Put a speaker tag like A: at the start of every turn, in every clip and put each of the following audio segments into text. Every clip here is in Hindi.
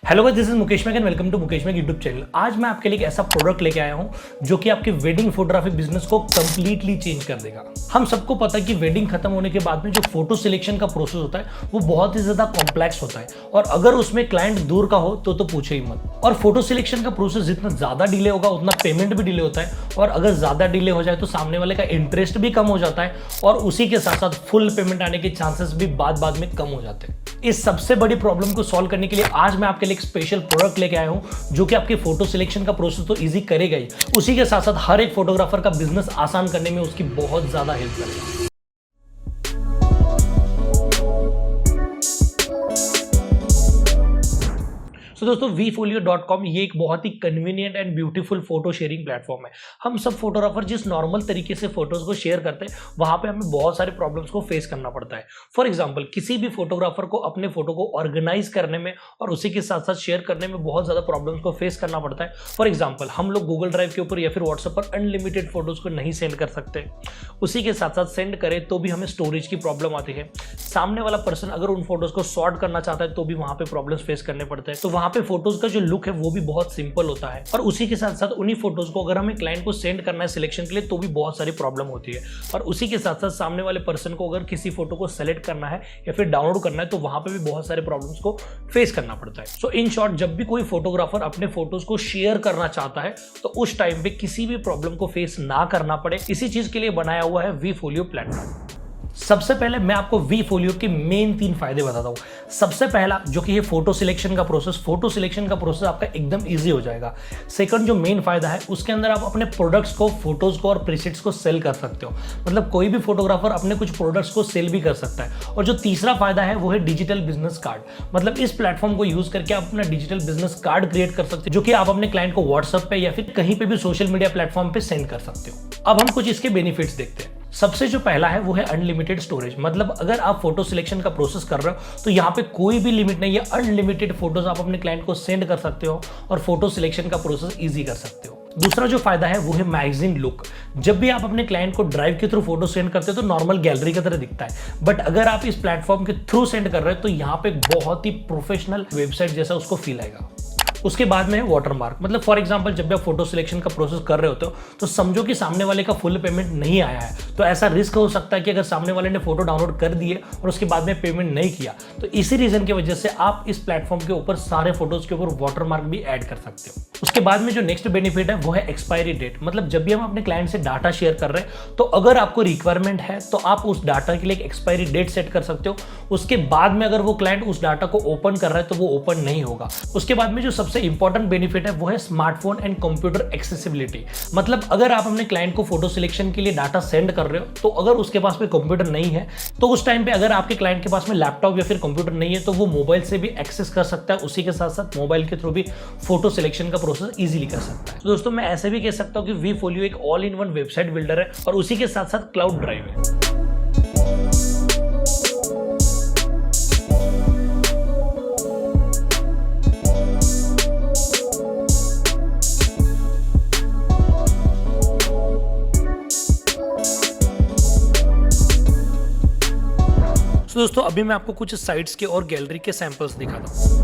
A: Hello guys, this is Mukesh Mac and welcome to Mukesh Mac YouTube channel. आज मैं आपके लिए एक ऐसा प्रोडक्ट लेके आया हूं जो कि आपके वेडिंग फोटोग्राफी बिजनेस को कंप्लीटली चेंज कर देगा। हम सबको पता है कि वेडिंग खत्म होने के बाद में जो फोटो सिलेक्शन का प्रोसेस होता है वो बहुत ही ज्यादा कॉम्प्लेक्स होता है और अगर उसमें क्लाइंट दूर का हो तो पूछे ही मत। और फोटो सिलेक्शन का प्रोसेस जितना ज्यादा डिले होगा उतना पेमेंट भी डिले होता है और अगर ज्यादा डिले हो जाए तो सामने वाले का इंटरेस्ट भी कम हो जाता है और उसी के साथ साथ फुल पेमेंट आने के चांसेस भी बाद में कम हो जाते हैं। इस सबसे बड़ी प्रॉब्लम को सॉल्व करने के लिए आज मैं आपके लिए एक स्पेशल प्रोडक्ट लेके आया हूं जो कि आपके फोटो सिलेक्शन का प्रोसेस तो इजी करेगा ही, उसी के साथ साथ हर एक फोटोग्राफर का बिजनेस आसान करने में उसकी बहुत ज्यादा हेल्प करेगा। तो दोस्तों vfolio.com ये एक बहुत ही convenient and beautiful photo sharing platform है। हम सब फोटोग्राफर जिस नॉर्मल तरीके से फोटोज को शेयर करते हैं वहां पे हमें बहुत सारे प्रॉब्लम्स को फेस करना पड़ता है। फॉर एग्जांपल, किसी भी फोटोग्राफर को अपने फोटो को ऑर्गेनाइज करने में और उसी के साथ साथ शेयर करने में बहुत ज्यादा प्रॉब्लम्स को फेस करना पड़ता है। फॉर एग्जाम्पल, हम लोग गूगल ड्राइव के ऊपर या फिर व्हाट्सएप पर अनलिमिटेड फोटोज को नहीं सेंड कर सकते। उसी के साथ साथ सेंड करें तो भी हमें स्टोरेज की प्रॉब्लम आती है। सामने वाला पर्सन अगर उन फोटोज को सॉर्ट करना चाहता है तो भी वहां पे प्रॉब्लम्स फेस करने पड़ते हैं। तो वहां पे फोटोज का जो लुक है वो भी बहुत सिंपल होता है और उसी के साथ साथ उन्हीं फोटोज को अगर हमें क्लाइंट को सेंड करना है सिलेक्शन के लिए तो भी बहुत सारी प्रॉब्लम होती है। और उसी के साथ साथ सामने वाले पर्सन को अगर किसी फोटो को सेलेक्ट करना है या फिर डाउनलोड करना है तो वहां पे भी बहुत सारे प्रॉब्लम्स को फेस करना पड़ता है। सो इन शॉर्ट, जब भी कोई फोटोग्राफर अपने फोटोज को शेयर करना चाहता है तो उस टाइम पे किसी भी प्रॉब्लम को फेस ना करना पड़े, इसी चीज के लिए बनाया हुआ है vfolio प्लेटफॉर्म। सबसे पहले मैं आपको vfolio के मेन 3 फायदे बताता हूं। सबसे पहला जो कि ये फोटो सिलेक्शन का प्रोसेस आपका एकदम इजी हो जाएगा। सेकंड जो मेन फायदा है उसके अंदर आप अपने प्रोडक्ट्स को, फोटोज को और प्रीसेट्स को सेल कर सकते हो। मतलब कोई भी फोटोग्राफर अपने कुछ प्रोडक्ट्स को सेल भी कर सकता है। और जो तीसरा फायदा है वो है डिजिटल बिजनेस कार्ड। मतलब इस प्लेटफॉर्म को यूज करके आप अपना डिजिटल बिजनेस कार्ड क्रिएट कर सकते हो जो कि आप अपने क्लाइंट को व्हाट्सएप पे या फिर कहीं पे भी सोशल मीडिया प्लेटफॉर्म पे सेंड कर सकते हो। अब हम कुछ इसके बेनिफिट्स देखते हैं। सबसे जो पहला है वो है अनलिमिटेड स्टोरेज। मतलब अगर आप फोटो सिलेक्शन का प्रोसेस कर रहे हो तो यहाँ पे कोई भी लिमिट नहीं है, अनलिमिटेड फोटोज आप अपने क्लाइंट को सेंड कर सकते हो और फोटो सिलेक्शन का प्रोसेस इजी कर सकते हो। दूसरा जो फायदा है वो है मैगजीन लुक। जब भी आप अपने क्लाइंट को ड्राइव के थ्रू फोटो सेंड करते हो तो नॉर्मल गैलरी की तरह दिखता है, बट अगर आप इस प्लेटफॉर्म के थ्रू सेंड कर रहे हो तो यहाँ पे बहुत ही प्रोफेशनल वेबसाइट जैसा उसको फील आएगा। उसके बाद में है वाटरमार्क। मतलब फॉर एग्जांपल, जब भी आप फोटो सिलेक्शन का प्रोसेस कर रहे होते हो तो समझो कि सामने वाले का फुल पेमेंट नहीं आया है, तो ऐसा रिस्क हो सकता है कि अगर सामने वाले ने फोटो डाउनलोड कर दिए और उसके बाद में पेमेंट नहीं किया तो इसी रीजन की वजह से आप इस प्लेटफॉर्म के ऊपर सारे फोटोज के ऊपर वाटरमार्क भी ऐड कर सकते हो। उसके बाद में जो नेक्स्ट बेनिफिट है वो है एक्सपायरी डेट। मतलब जब भी हम अपने क्लाइंट से डाटा शेयर कर रहे हैं तो अगर आपको रिक्वायरमेंट है तो आप उस डाटा के लिए एक एक्सपायरी डेट सेट कर सकते हो। उसके बाद में अगर वो क्लाइंट उस डाटा को ओपन कर रहा है तो वो ओपन नहीं होगा। उसके बाद में जो सबसे इंपॉर्टेंट बेनिफिट है वो है स्मार्टफोन एंड कंप्यूटर एक्सेसिबिलिटी। मतलब अगर आप अपने क्लाइंट को फोटो सिलेक्शन के लिए डाटा सेंड कर रहे हो तो अगर उसके पास में कंप्यूटर नहीं है तो उस टाइम पे अगर आपके क्लाइंट के पास में लैपटॉप या फिर कंप्यूटर नहीं है तो वो मोबाइल से भी एक्सेस कर सकता है। उसी के साथ साथ मोबाइल के थ्रू भी फोटो सिलेक्शन का प्रोसेस इजीली कर सकता है। तो दोस्तों, मैं ऐसे भी कह सकता हूं कि vfolio एक all in one website builder है और उसी के साथ साथ क्लाउड ड्राइव है। तो दोस्तों, अभी मैं आपको कुछ साइट्स के और गैलरी के सैंपल्स दिखाता हूँ।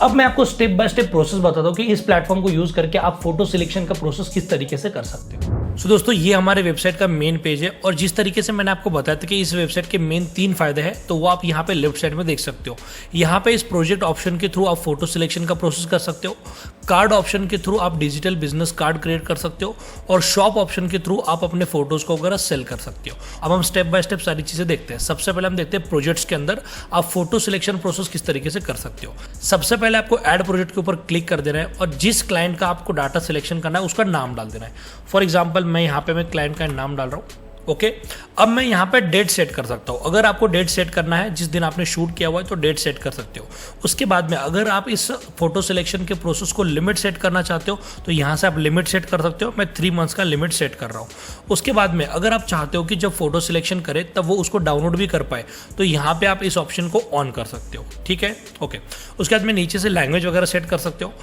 A: अब मैं आपको स्टेप बाय स्टेप प्रोसेस बताता हूँ कि इस प्लेटफॉर्म को यूज करके आप फोटो सिलेक्शन का प्रोसेस किस तरीके से कर सकते हो। सो दोस्तों, ये हमारे वेबसाइट का मेन पेज है और जिस तरीके से मैंने आपको बताया था कि इस वेबसाइट के मेन 3 फायदे हैं तो वो आप यहाँ पे लेफ्ट साइड में देख सकते हो। यहाँ पे इस प्रोजेक्ट ऑप्शन के थ्रू आप फोटो सिलेक्शन का प्रोसेस कर सकते हो, कार्ड ऑप्शन के थ्रू आप डिजिटल बिजनेस कार्ड क्रिएट कर सकते हो और शॉप ऑप्शन के थ्रू आप अपने फोटोज को वगैरह सेल कर सकते हो। अब हम स्टेप बाय स्टेप सारी चीजें देखते हैं। सबसे पहले हम देखते हैं प्रोजेक्ट्स के अंदर आप फोटो सिलेक्शन प्रोसेस किस तरीके से कर सकते हो। सबसे पहले आपको ऐड प्रोजेक्ट के ऊपर क्लिक कर देना है और जिस क्लाइंट का आपको डाटा सिलेक्शन करना है उसका नाम डाल देना है। फॉर एग्जाम्पल, मैं यहाँ पे क्लाइंट का नाम डाल रहा हूँ ओके अब मैं यहाँ पे डेट सेट कर सकता हूँ। अगर आपको डेट सेट करना है जिस दिन आपने शूट किया हुआ है तो डेट सेट कर सकते हो। उसके बाद में अगर आप इस फोटो सिलेक्शन के प्रोसेस को लिमिट सेट करना चाहते हो तो यहाँ से आप लिमिट सेट कर सकते हो। मैं 3 मंथ्स का लिमिट सेट कर रहा हूँ। उसके बाद में अगर आप चाहते हो कि जब फोटो सिलेक्शन करे तब वो उसको डाउनलोड भी कर पाए तो यहाँ पे आप इस ऑप्शन को ऑन कर सकते हो। ठीक है, ओके। उसके बाद में नीचे से लैंग्वेज वगैरह सेट कर सकते हो।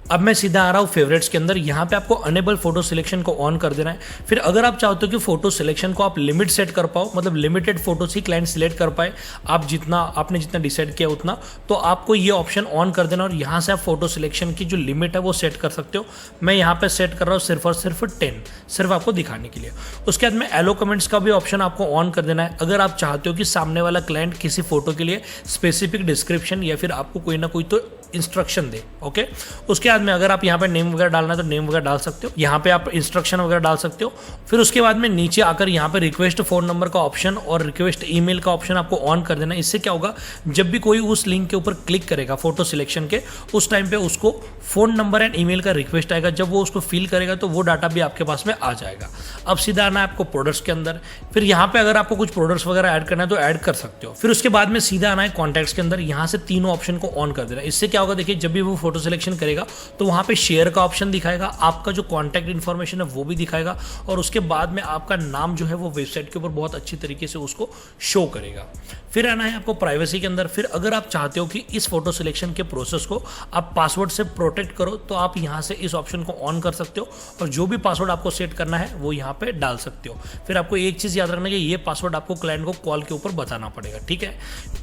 A: अब मैं सीधा आ रहा हूँ फेवरेट्स के अंदर। यहाँ पे आपको अनेबल फोटो सिलेक्शन को ऑन कर देना है। फिर अगर आप चाहते हो कि फोटो सिलेक्शन को आप लिमिट सेट कर पाओ, मतलब लिमिटेड फोटोज ही क्लाइंट सिलेक्ट कर पाए, आपने जितना डिसाइड किया उतना, तो आपको ये ऑप्शन ऑन कर देना और यहाँ से आप फोटो सिलेक्शन की जो लिमिट है वो सेट कर सकते हो। मैं यहाँ पे सेट कर रहा हूँ सिर्फ और सिर्फ 10, सिर्फ आपको दिखाने के लिए। उसके बाद में एलो कमेंट्स का भी ऑप्शन आपको ऑन कर देना है। अगर आप चाहते हो कि सामने वाला क्लाइंट किसी फोटो के लिए स्पेसिफिक डिस्क्रिप्शन या फिर आपको कोई ना कोई तो इंस्ट्रक्शन दे, ओके। उसके बाद में अगर आप यहाँ पे नेम वगैरह डालना है तो नेम वगैरह डाल सकते हो। यहाँ पे आप इंस्ट्रक्शन वगैरह डाल सकते हो। फिर उसके बाद में नीचे आकर यहाँ पे रिक्वेस्ट फ़ोन नंबर का ऑप्शन और रिक्वेस्ट ईमेल का ऑप्शन आपको ऑन कर देना। इससे क्या होगा, जब भी कोई उस लिंक के ऊपर क्लिक करेगा फोटो सिलेक्शन के, उस टाइम पे उसको फ़ोन नंबर एंड ईमेल का रिक्वेस्ट आएगा। जब वो उसको फिल करेगा तो वो डाटा भी आपके पास में आ जाएगा। अब सीधा आना है आपको प्रोडक्ट्स के अंदर। फिर यहाँ पे अगर आपको कुछ प्रोडक्ट्स वगैरह ऐड करना है तो ऐड कर सकते हो। फिर उसके बाद में सीधा आना है कॉन्टैक्ट्स के अंदर। यहाँ से तीनों ऑप्शन को ऑन कर देना। इससे क्या होगा, देखिए जब भी वो फोटो सिलेक्शन करेगा तो वहाँ पे शेयर का ऑप्शन दिखाएगा, आपका जो कॉन्टैक्ट इन्फॉर्मेशन है वो भी दिखाएगा और उसके बाद में आपका नाम जो है वो वेबसाइट के ऊपर बहुत अच्छी तरीके से उसको शो करेगा। फिर आना है आपको प्राइवेसी के अंदर। फिर अगर आप चाहते हो कि इस फोटो सिलेक्शन के प्रोसेस को आप पासवर्ड से प्रोटेक्ट करो तो आप यहाँ से इस ऑप्शन को ऑन कर सकते हो और जो भी पासवर्ड आपको सेट करना है वो यहाँ पे डाल सकते हो। फिर आपको एक चीज़ याद रखना कि ये पासवर्ड आपको क्लाइंट को कॉल के ऊपर बताना पड़ेगा, ठीक है।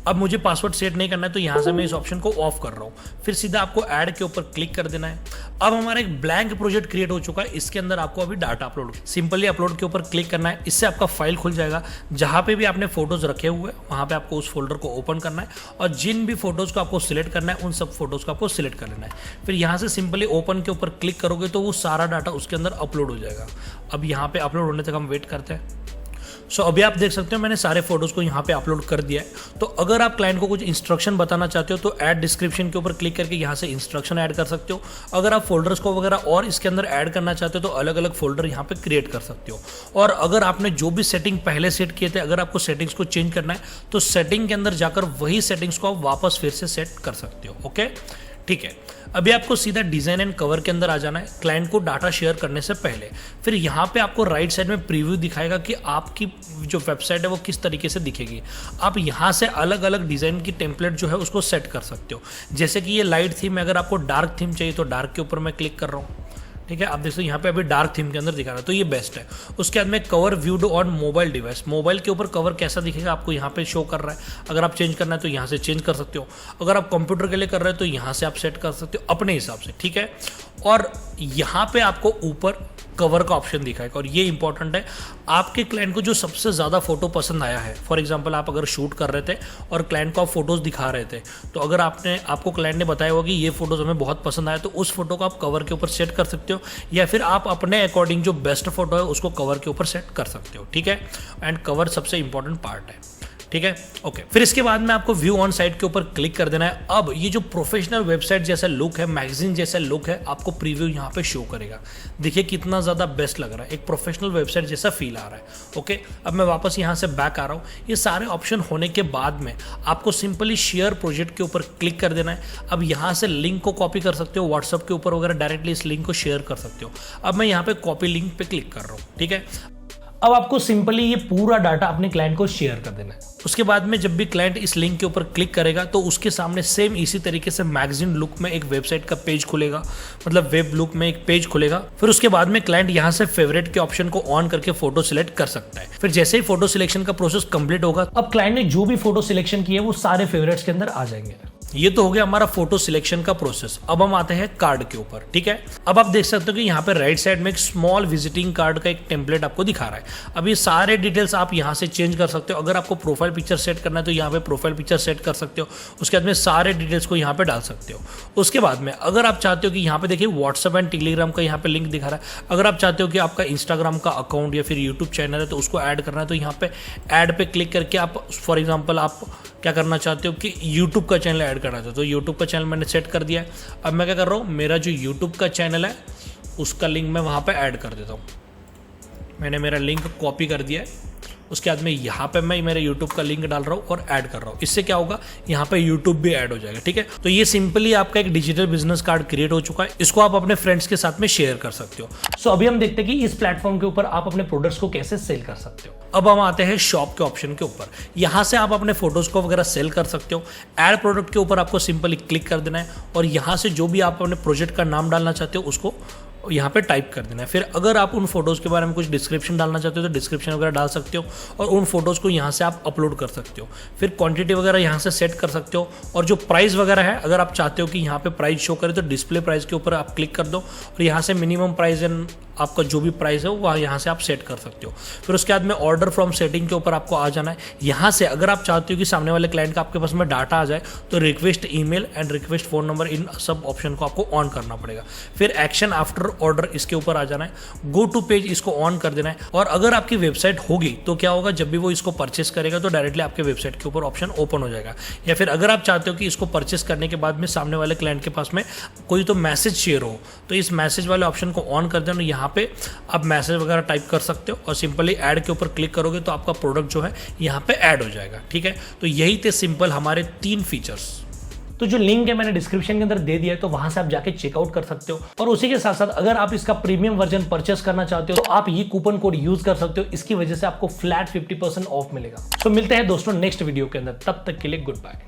A: अब मुझे पासवर्ड सेट नहीं करना है तो यहाँ से मैं इस ऑप्शन को ऑफ कर रहा हूँ। फिर सीधा आपको ऐड के ऊपर क्लिक कर देना है। अब हमारा एक ब्लैंक प्रोजेक्ट क्रिएट हो चुका है। इसके अंदर आपको अभी डाटा अपलोड, सिंपली अपलोड के ऊपर क्लिक करना है। इससे आपका फाइल खुल जाएगा। जहाँ पे भी आपने फोटोज रखे हुए हैं वहाँ पे आपको उस फोल्डर को ओपन करना है और जिन भी फोटोज को आपको सिलेक्ट करना है उन सब फोटोज को आपको सिलेक्ट कर लेना है। फिर यहाँ से सिंपली ओपन के ऊपर क्लिक करोगे तो वो सारा डाटा उसके अंदर अपलोड हो जाएगा। अब यहाँ पे अपलोड होने तक हम वेट करते हैं। सो अभी आप देख सकते हो मैंने सारे फोटोज़ को यहाँ पे अपलोड कर दिया है। तो अगर आप क्लाइंट को कुछ इंस्ट्रक्शन बताना चाहते हो तो ऐड डिस्क्रिप्शन के ऊपर क्लिक करके यहाँ से इंस्ट्रक्शन ऐड कर सकते हो। अगर आप फोल्डर्स को वगैरह और इसके अंदर ऐड करना चाहते हो तो अलग अलग फोल्डर यहाँ पे क्रिएट कर सकते हो। और अगर आपने जो भी सेटिंग पहले सेट किए थे, अगर आपको सेटिंग्स को चेंज करना है तो सेटिंग के अंदर जाकर वही सेटिंग्स को आप वापस फिर से सेट कर सकते हो, ओके, ठीक है। अभी आपको सीधा डिज़ाइन एंड कवर के अंदर आ जाना है क्लाइंट को डाटा शेयर करने से पहले। फिर यहाँ पे आपको राइट साइड में प्रीव्यू दिखाएगा कि आपकी जो वेबसाइट है वो किस तरीके से दिखेगी। आप यहाँ से अलग अलग डिज़ाइन की टेम्पलेट जो है उसको सेट कर सकते हो। जैसे कि ये लाइट थीम है, अगर आपको डार्क थीम चाहिए तो डार्क के ऊपर मैं क्लिक कर रहा हूँ, ठीक है। आप देखो यहाँ पे अभी डार्क थीम के अंदर दिखा रहा है तो ये बेस्ट है। उसके बाद में cover viewed on mobile device, mobile के ऊपर कवर कैसा दिखेगा आपको यहाँ पे शो कर रहा है। अगर आप चेंज करना है तो यहाँ से चेंज कर सकते हो। अगर आप कंप्यूटर के लिए कर रहे हो तो यहाँ से आप सेट कर सकते हो अपने हिसाब से, ठीक है। और यहाँ पे आपको ऊपर कवर का ऑप्शन दिखाएगा और ये इंपॉर्टेंट है, आपके क्लाइंट को जो सबसे ज़्यादा फोटो पसंद आया है। फॉर एग्जांपल आप अगर शूट कर रहे थे और क्लाइंट को आप फोटोज़ दिखा रहे थे तो अगर आपको क्लाइंट ने बताया होगा कि ये फोटोज़ हमें बहुत पसंद आया तो उस फोटो को आप कवर के ऊपर सेट कर सकते हो या फिर आप अपने अकॉर्डिंग जो बेस्ट फोटो है उसको कवर के ऊपर सेट कर सकते हो, ठीक है। एंड कवर सबसे इंपॉर्टेंट पार्ट है, ठीक है, ओके। फिर इसके बाद में आपको व्यू ऑन साइट के ऊपर क्लिक कर देना है। अब ये जो प्रोफेशनल वेबसाइट जैसा लुक है, मैगजीन जैसा लुक है, आपको प्रीव्यू यहाँ पे शो करेगा। देखिए कितना ज़्यादा बेस्ट लग रहा है, एक प्रोफेशनल वेबसाइट जैसा फील आ रहा है, ओके। अब मैं वापस यहाँ से बैक आ रहा हूँ। ये सारे ऑप्शन होने के बाद में आपको सिंपली शेयर प्रोजेक्ट के ऊपर क्लिक कर देना है। अब यहाँ से लिंक को कॉपी कर सकते हो, व्हाट्सअप के ऊपर वगैरह डायरेक्टली इस लिंक को शेयर कर सकते हो। अब मैं यहाँ पे कॉपी लिंक पे क्लिक कर रहा हूँ, ठीक है। अब आपको सिंपली ये पूरा डाटा अपने क्लाइंट को शेयर कर देना है। उसके बाद में जब भी क्लाइंट इस लिंक के ऊपर क्लिक करेगा तो उसके सामने सेम इसी तरीके से मैगजीन लुक में एक वेबसाइट का पेज खुलेगा, मतलब वेब लुक में एक पेज खुलेगा। फिर उसके बाद में क्लाइंट यहाँ से फेवरेट के ऑप्शन को ऑन करके फोटो सिलेक्ट कर सकता है। फिर जैसे ही फोटो सिलेक्शन का प्रोसेस कंप्लीट होगा, अब क्लाइंट ने जो भी फोटो सिलेक्शन किया है वो सारे फेवरेट्स के अंदर आ जाएंगे। ये तो हो गया हमारा फोटो सिलेक्शन का प्रोसेस। अब हम आते हैं कार्ड के ऊपर, ठीक है। अब आप देख सकते हो कि यहाँ पे राइट साइड में एक स्मॉल विजिटिंग कार्ड का एक टेम्पलेट आपको दिखा रहा है। अब ये सारे डिटेल्स आप यहाँ से चेंज कर सकते हो। अगर आपको प्रोफाइल पिक्चर सेट करना है तो यहाँ पे प्रोफाइल पिक्चर सेट कर सकते हो। उसके बाद में सारे डिटेल्स को यहाँ पे डाल सकते हो। उसके बाद में अगर आप चाहते हो कि यहाँ पे देखिए व्हाट्सअप एंड टेलीग्राम का यहाँ पे लिंक दिखा रहा है। अगर आप चाहते हो कि आपका इंस्टाग्राम का अकाउंट या फिर यूट्यूब चैनल है तो उसको ऐड करना है तो यहाँ पे ऐड पे क्लिक करके आप फॉर एग्जाम्पल आप क्या करना चाहते हो कि YouTube का चैनल ऐड करना चाहते हो तो YouTube का चैनल मैंने सेट कर दिया है। अब मैं क्या कर रहा हूँ, मेरा जो YouTube का चैनल है उसका लिंक मैं वहाँ पे ऐड कर देता हूँ। मैंने मेरा लिंक कॉपी कर दिया है, उसके बाद में यहाँ पे मैं मेरे यूट्यूब का लिंक डाल रहा हूँ और ऐड कर रहा हूँ। इससे क्या होगा, यहाँ पे यूट्यूब भी ऐड हो जाएगा। ठीक है, तो ये सिंपली आपका एक डिजिटल बिजनेस कार्ड क्रिएट हो चुका है। इसको आप अपने फ्रेंड्स के साथ में शेयर कर सकते हो। सो अभी हम देखते हैं कि इस प्लेटफॉर्म के ऊपर आप अपने प्रोडक्ट्स को कैसे सेल कर सकते हो। अब हम आते हैं शॉप के ऑप्शन के ऊपर। यहाँ से आप अपने फोटोज को वगैरह सेल कर सकते हो। ऐड प्रोडक्ट के ऊपर आपको सिंपली क्लिक कर देना है और यहाँ से जो भी आप अपने प्रोजेक्ट का नाम डालना चाहते हो उसको यहाँ पे टाइप कर देना है। फिर अगर आप उन फोटोज़ के बारे में कुछ डिस्क्रिप्शन डालना चाहते हो तो डिस्क्रिप्शन वगैरह डाल सकते हो और उन फोटोज़ को यहाँ से आप अपलोड कर सकते हो। फिर क्वांटिटी वगैरह यहाँ से सेट कर सकते हो और जो प्राइस वगैरह है, अगर आप चाहते हो कि यहाँ पे प्राइस शो करे तो डिस्प्ले प्राइस के ऊपर आप क्लिक कर दो और यहाँ से मिनिमम प्राइस एंड आपका जो भी प्राइस है वो यहाँ से आप सेट कर सकते हो। फिर उसके बाद में ऑर्डर फ्रॉम सेटिंग के ऊपर आपको आ जाना है। यहाँ से अगर आप चाहते हो कि सामने वाले क्लाइंट का आपके पास में डाटा आ जाए तो request email and request phone number, इन सब ऑप्शन को आपको ऑन करना पड़ेगा। फिर एक्शन आफ्टर ऑर्डर इसके ऊपर आ जाना है। गो टू पेज इसको ऑन कर देना है और अगर आपकी वेबसाइट होगी तो क्या होगा, जब भी वो इसको परचेस करेगा तो डायरेक्टली आपके वेबसाइट के ऊपर ऑप्शन ओपन हो जाएगा। या फिर अगर आप चाहते हो कि इसको परचेस करने के बाद में सामने वाले क्लाइंट के पास में कोई तो मैसेज शेयर हो तो इस मैसेज वाले ऑप्शन को ऑन कर देना। यहाँ पे आप मैसेज वगैरह टाइप कर सकते हो और सिंपली ऐड के ऊपर क्लिक करोगे तो आपका प्रोडक्ट जो है यहाँ पे ऐड हो जाएगा। ठीक है, तो यही थे सिंपल हमारे 3 फीचर्स। तो जो लिंक है मैंने डिस्क्रिप्शन के अंदर दे दिया है, तो वहां से आप जाके चेकआउट कर सकते हो। और उसी के साथ साथ अगर आप इसका प्रीमियम वर्जन परचेस करना चाहते हो तो आप ये कूपन कोड यूज कर सकते हो। इसकी वजह से आपको फ्लैट 50% ऑफ मिलेगा। तो मिलते हैं दोस्तों नेक्स्ट वीडियो के अंदर, तब तक के लिए गुड बाय।